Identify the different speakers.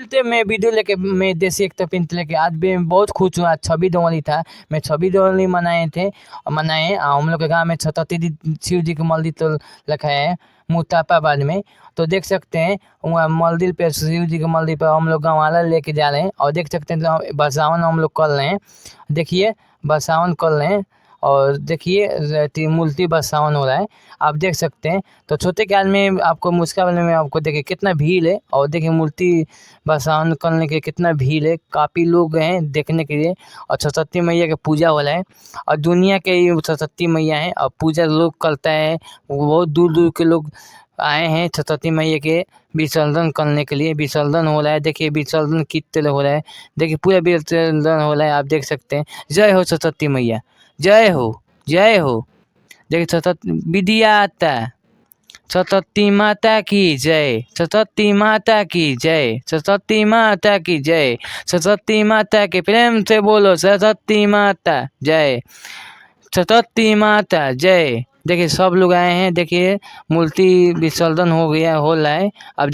Speaker 1: मिलते मैं वीडियो लेके मैं देसी एकता पिंत लेके आज भी मैं बहुत खुश हूँ। आज 26 दिवाली था। मैं 26 दिवाली मनाए हम लोग के गांव में 37 शिव जी के मंदिर तो रखा है मुतापाबाद में। तो देख सकते हैं वहाँ मंदिर पे शिव जी के मंदिर पर हम लोग गंवाला लेके जा रहे हैं और देख सकते हैं तो बरसावन हम लोग कर रहे हैं। देखिए बरसावन कर रहे हैं और देखिए मूर्ति बरसावन हो रहा है आप देख सकते हैं। तो छोटे ख्याल में आपको मुस्का वाले में आपको देखिए कितना भीड़ है और देखिए मूर्ति बरसावन करने के कितना भीड़ है। काफ़ी लोग हैं देखने के लिए और सरस्वती मैया की पूजा हो रहा है और दुनिया के ये सरस्वती मैया हैं और पूजा लोग करता है। बहुत दूर दूर के लोग आए हैं सरस्वती मैया के विसर्जन करने के लिए। विसर्जन हो रहा है देखिए विसर्जन कितने हो रहा है। देखिए पूरा विसर्जन हो रहा है आप देख सकते हैं। जय हो सरस्वती मैया जय हो जय हो। देखिए सरस्वती विद्याता सरस्वती माता की जय सरस्वती माता की जय सरस्वती माता की जय सरस्वती माता के प्रेम से बोलो सरस्वती माता जय सरस्वती माता जय। देखिए सब लोग आए हैं देखिए मूर्ति विसर्जन हो गया हो रहा है अब